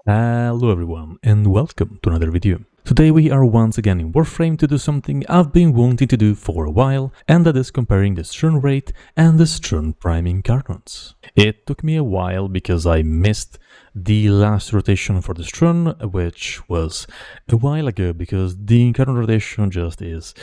Hello everyone and welcome to another video. Today we are once again in Warframe to do something I've been wanting to do for a while, and that is comparing the Strun Wraith and the Strun Prime Incarnons. It took me a while because I missed the last rotation for the Strun, which was a while ago because the Incarnon rotation just is...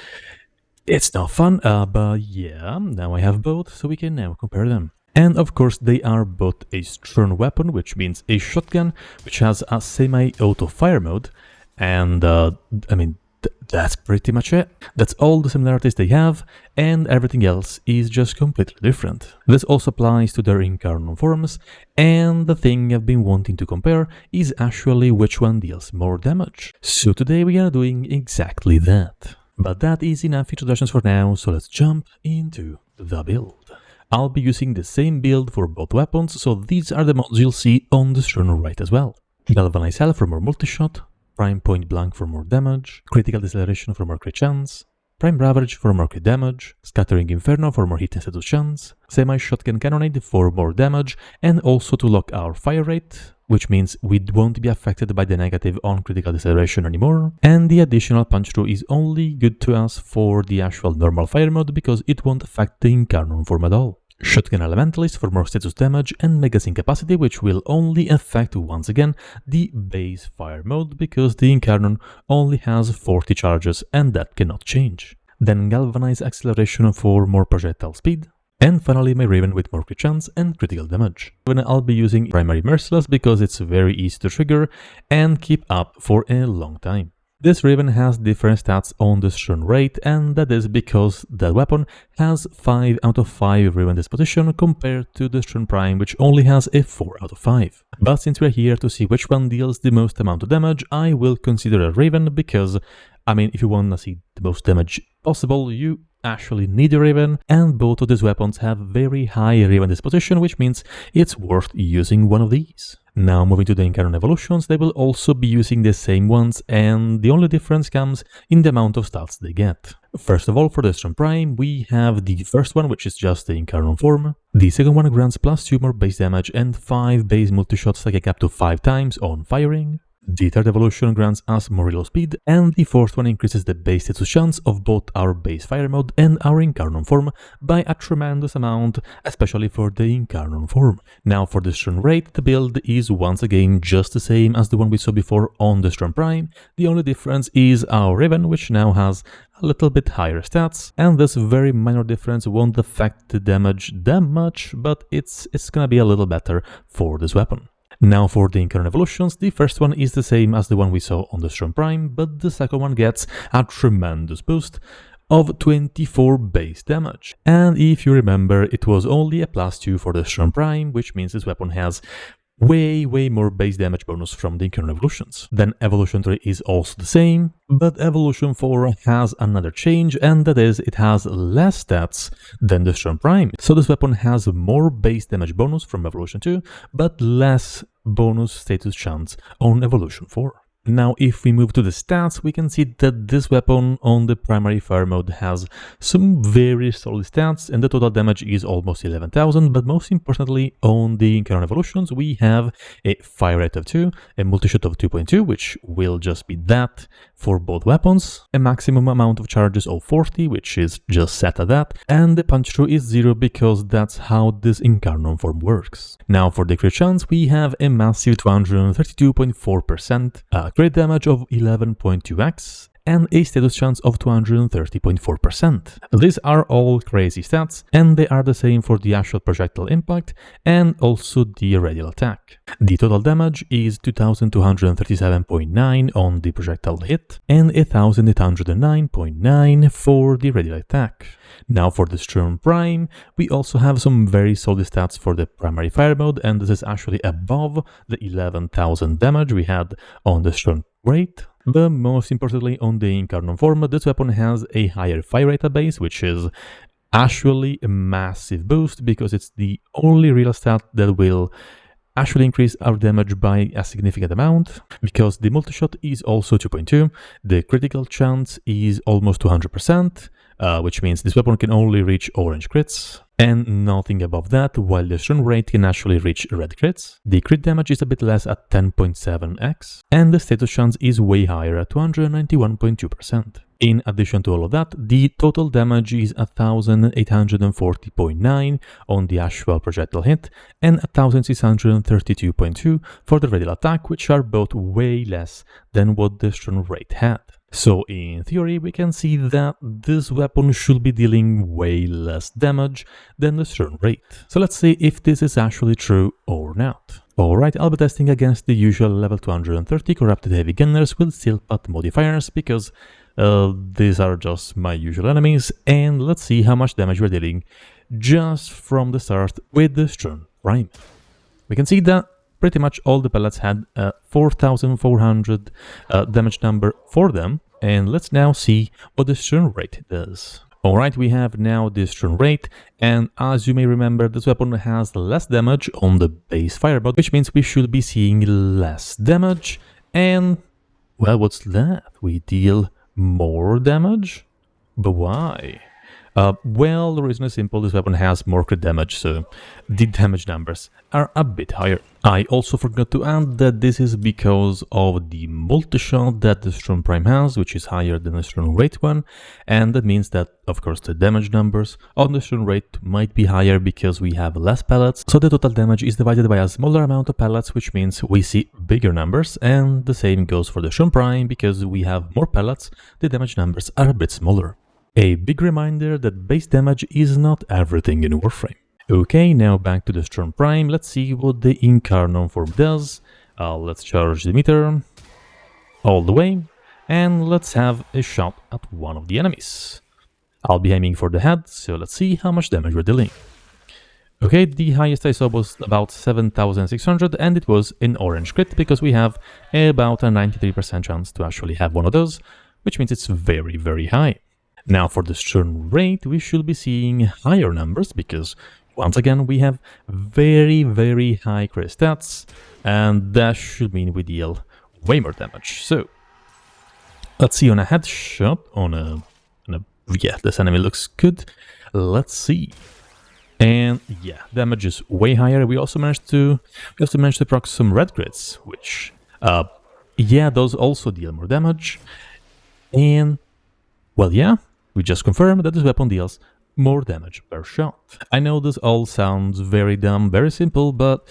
it's not fun, but yeah, now I have both so we can now compare them. And of course they are both a Strun weapon, which means a shotgun, which has a semi-auto fire mode, and that's pretty much it. That's all the similarities they have, and everything else is just completely different. This also applies to their Incarnon forms, and the thing I've been wanting to compare is actually which one deals more damage. So today we are doing exactly that. But that is enough introductions for now, so let's jump into the build. I'll be using the same build for both weapons, so these are the mods you'll see on the Strun Wraith as well. Galvanized Hell for more multi-shot, Prime Point Blank for more damage, Critical Deceleration for more crit chance, Prime Ravage for more crit damage, Scattering Inferno for more hit and status chance, Semi-Shotgun Cannonade for more damage, and also to lock our fire rate, which means we won't be affected by the negative on critical deceleration anymore, and the additional punch through is only good to us for the actual normal fire mode because it won't affect the Incarnon form at all. Shotgun Elementalist for more status damage, and magazine capacity, which will only affect once again the base fire mode because the Incarnon only has 40 charges and that cannot change. Then Galvanized Acceleration for more projectile speed. And finally my Raven with more crit chance and critical damage. When I'll be using Primary Merciless because it's very easy to trigger and keep up for a long time. This Raven has different stats on the Strun Wraith, and that is because that weapon has 5 out of 5 Raven disposition compared to the Strun Prime, which only has a 4 out of 5. But since we're here to see which one deals the most amount of damage, I will consider a Raven because, if you want to see the most damage possible, you actually need a Raven, and both of these weapons have very high Raven disposition, which means it's worth using one of these. Now moving to the Incarnon evolutions, they will also be using the same ones, and the only difference comes in the amount of stats they get. First of all, for the Strun Prime, we have the first one, which is just the Incarnon form. The second one grants +2 more base damage and 5 base multi-shots stacking up to 5 times on firing. The third evolution grants us more reload speed, and the fourth one increases the base status chance of both our base fire mode and our Incarnon form by a tremendous amount, especially for the Incarnon form. Now for the Strun Wraith, the build is once again just the same as the one we saw before on the Strun Prime. The only difference is our Raven, which now has a little bit higher stats, and this very minor difference won't affect the damage that much, but it's gonna be a little better for this weapon. Now for the Incarnon evolutions, the first one is the same as the one we saw on the Strun Prime, but the second one gets a tremendous boost of 24 base damage. And if you remember, it was only a +2 for the Strun Prime, which means this weapon has way more base damage bonus from the Incarnon evolutions. Then Evolution 3 is also the same, but Evolution 4 has another change, and that is it has less stats than the Strun Prime. So this weapon has more base damage bonus from Evolution 2, but less bonus status chance on Evolution 4. Now if we move to the stats, we can see that this weapon on the primary fire mode has some very solid stats, and the total damage is almost 11,000, but most importantly on the Incarnon evolutions we have a fire rate of 2, a multi-shot of 2.2, which will just be that for both weapons, a maximum amount of charges of 40, which is just set at that, and the punch through is 0 because that's how this Incarnon form works. Now for the crit chance, we have a massive 232.4%, crit damage of 11.2x, and a status chance of 230.4%. These are all crazy stats, and they are the same for the actual projectile impact and also the radial attack. The total damage is 2237.9 on the projectile hit and 1809.9 for the radial attack. Now for the Strun Prime, we also have some very solid stats for the primary fire mode, and this is actually above the 11,000 damage we had on the Strun Wraith. But most importantly on the Incarnon form, this weapon has a higher fire rate base, which is actually a massive boost because it's the only real stat that will actually increase our damage by a significant amount, because the multi-shot is also 2.2, the critical chance is almost 200%, which means this weapon can only reach orange crits, and nothing above that, while the Strun Wraith can actually reach red crits. The crit damage is a bit less at 10.7x, and the status chance is way higher at 291.2%. In addition to all of that, the total damage is 1840.9 on the actual projectile hit and 1632.2 for the radial attack, which are both way less than what the Strun Wraith had. So in theory, we can see that this weapon should be dealing way less damage than the Strun Wraith. So let's see if this is actually true or not. Alright, I'll be testing against the usual level 230 corrupted heavy gunners with steel pot modifiers because these are just my usual enemies, and let's see how much damage we're dealing just from the start with the Strun Prime. We can see that pretty much all the pellets had a 4400 damage number for them, and let's now see what the Strun Wraith does. Alright, we have now the Strun Wraith, and as you may remember, this weapon has less damage on the base firebot, which means we should be seeing less damage, and well, what's that? We deal more damage? But why? Well, the reason is simple, this weapon has more crit damage, so the damage numbers are a bit higher. I also forgot to add that this is because of the multi-shot that the Strun Prime has, which is higher than the Strun Wraith one, and that means that, of course, the damage numbers on the Strun Wraith might be higher because we have less pellets, so the total damage is divided by a smaller amount of pellets, which means we see bigger numbers, and the same goes for the Strun Prime, because we have more pellets, the damage numbers are a bit smaller. A big reminder that base damage is not everything in Warframe. Okay, now back to the Strun Prime, let's see what the Incarnon form does. Let's charge the meter all the way, and let's have a shot at one of the enemies. I'll be aiming for the head, so let's see how much damage we're dealing. Okay, the highest I saw was about 7600, and it was an orange crit, because we have about a 93% chance to actually have one of those, which means it's very, very high. Now for the Strun Wraith, we should be seeing higher numbers because, once again, we have very, very high crit stats, and that should mean we deal way more damage. So, let's see on a headshot, yeah, this enemy looks good. Let's see. And yeah, damage is way higher. We also managed to proc some red crits, which, yeah, those also deal more damage. And, well, yeah. We just confirmed that this weapon deals more damage per shot. I know this all sounds very dumb, very simple, but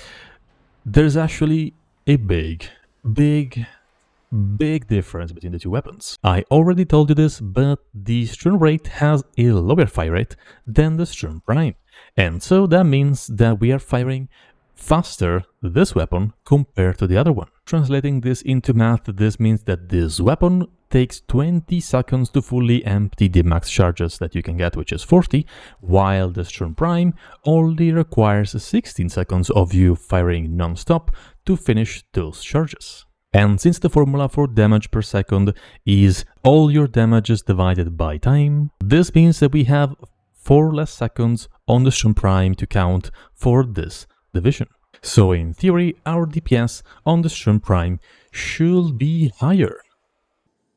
there's actually a big difference between the two weapons. I already told you this, but the Strun Wraith has a lower fire rate than the Strun Prime, and so that means that we are firing faster this weapon compared to the other one. Translating this into math, this means that this weapon takes 20 seconds to fully empty the max charges that you can get, which is 40, while the Strun Prime only requires 16 seconds of you firing non-stop to finish those charges. And since the formula for damage per second is all your damages divided by time, this means that we have 4 less seconds on the Strun Prime to count for this division. So in theory, our DPS on the Strun Prime should be higher.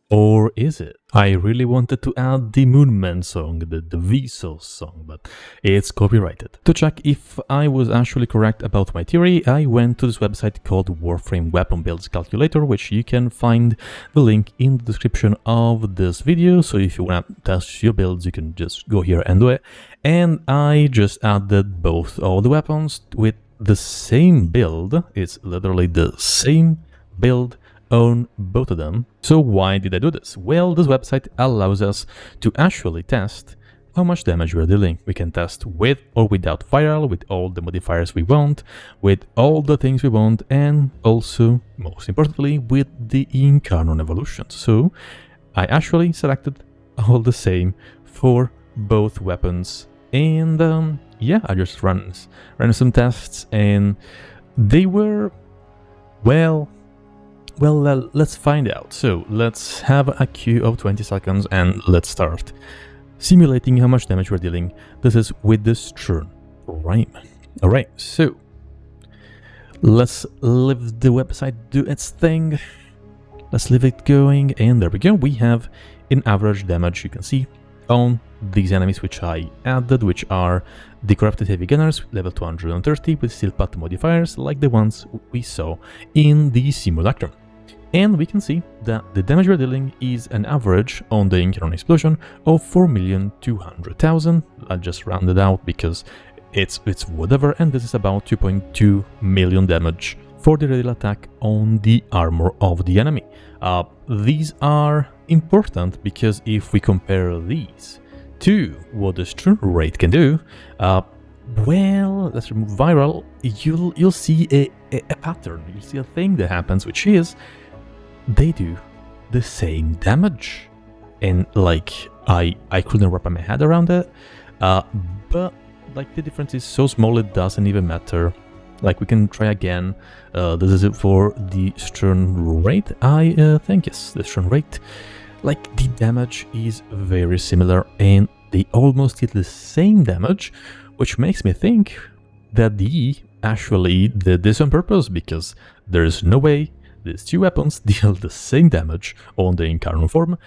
Or is it? I really wanted to add the Moonman song, the Vsauce song, but it's copyrighted. To check if I was actually correct about my theory, I went to this website called Warframe Weapon Builds Calculator, which you can find the link in the description of this video, so if you want to test your builds, you can just go here and do it. And I just added both of the weapons with the same build. It's literally the same build on both of them. So why did I do this? Well, this website allows us to actually test how much damage we're dealing. We can test with or without viral, with all the modifiers we want, with all the things we want, and also, most importantly, with the Incarnon evolution. So I actually selected all the same for both weapons, and yeah, I just ran some tests, and they were, well, let's find out. So let's have a queue of 20 seconds and let's start simulating how much damage we're dealing. This is with the Strun Prime. Alright, so let's leave the website do its thing. Let's leave it going, and there we go. We have an average damage, you can see, on these enemies which I added, which are the Corrupted Heavy Gunners, level 230, with steel path modifiers like the ones we saw in the Simulacrum. And we can see that the damage we're dealing is an average on the Incarnon explosion of 4,200,000. I'll just round it out because it's whatever, and this is about 2.2 million damage for the radial attack on the armor of the enemy. These are important because if we compare these to what the Strun Wraith can do, well, let's remove viral, you'll see a pattern, you'll see a thing that happens, which is they do the same damage. And like, I couldn't wrap my head around it, but like the difference is so small it doesn't even matter. Like, we can try again. This is it for the Strun Wraith. I think, yes, the Strun Wraith. Like, the damage is very similar and they almost hit the same damage, which makes me think that they actually did this on purpose, because there's no way these two weapons deal the same damage on the Incarnon form,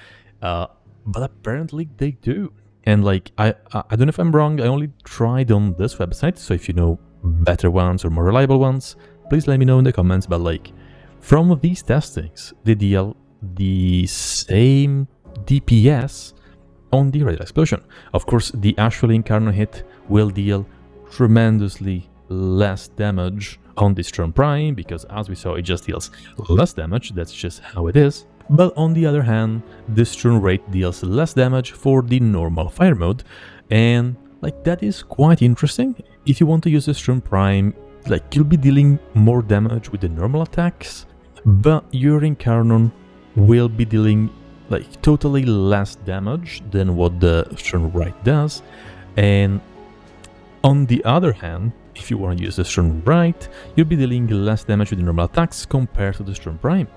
but apparently they do. And like, I don't know if I'm wrong, I only tried on this website, so if you know better ones or more reliable ones, please let me know in the comments, but like, from these testings, they deal the same DPS on the radial explosion. Of course, the actual Incarnon hit will deal tremendously less damage on the Strun Prime, because as we saw, it just deals less damage, that's just how it is. But on the other hand, the Strun Wraith deals less damage for the normal fire mode, and like, that is quite interesting. If you want to use the Strun Prime, like, you'll be dealing more damage with the normal attacks, but your Incarnon will be dealing like totally less damage than what the Strun Wraith does. And on the other hand, if you want to use the Strun Wraith, you'll be dealing less damage with the normal attacks compared to the Strun Prime.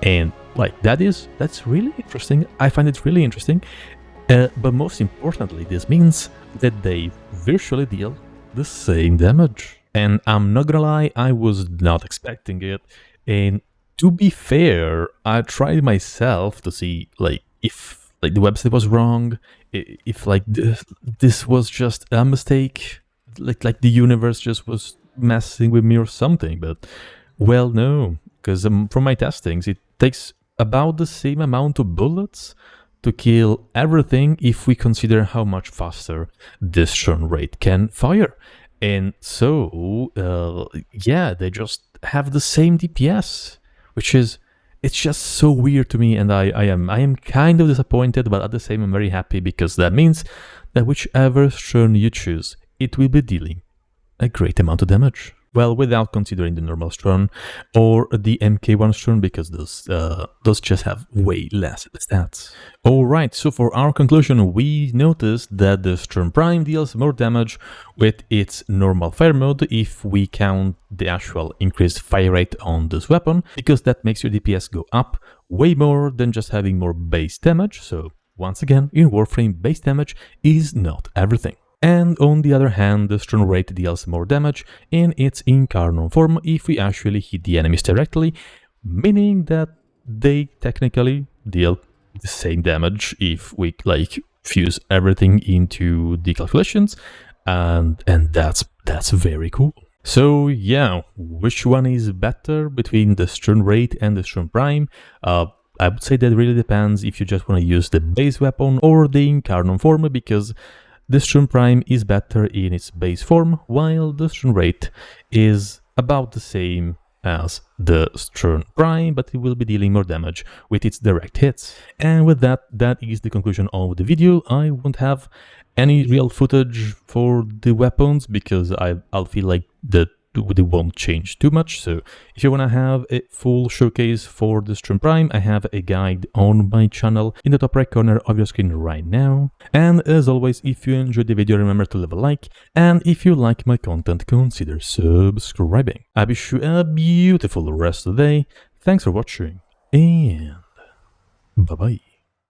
And like, that's really interesting. I find it really interesting. But most importantly, this means that they virtually deal the same damage. And I'm not gonna lie, I was not expecting it. And to be fair, I tried myself to see like if like the website was wrong, if like this was just a mistake, like the universe just was messing with me or something. But well, no, because from my testings, it takes about the same amount of bullets to kill everything if we consider how much faster this Strun Wraith can fire. And so, yeah, they just have the same DPS, which is, it's just so weird to me, and I am kind of disappointed, but at the same I'm very happy, because that means that whichever Strun you choose, it will be dealing a great amount of damage. Well, without considering the normal Strun or the MK1 Strun, because those just have way less stats. Alright, so for our conclusion, we noticed that the Strun Prime deals more damage with its normal fire mode if we count the actual increased fire rate on this weapon, because that makes your DPS go up way more than just having more base damage. So once again, in Warframe, base damage is not everything. And on the other hand, the Strun Wraith deals more damage in its Incarnon form if we actually hit the enemies directly, meaning that they technically deal the same damage if we like fuse everything into the calculations, and that's very cool. So yeah, which one is better between the Strun Wraith and the Strun Prime? I would say that really depends if you just want to use the base weapon or the Incarnon form, because the Strun Prime is better in its base form, while the Strun Wraith is about the same as the Strun Prime, but it will be dealing more damage with its direct hits. And with that, that is the conclusion of the video. I won't have any real footage for the weapons, because I'll feel like they won't change too much. So if you want to have a full showcase for the Strun Prime, I have a guide on my channel in the top right corner of your screen right now. And as always, if you enjoyed the video, remember to leave a like, and if you like my content, consider subscribing. I wish you a beautiful rest of the day. Thanks for watching, and bye bye.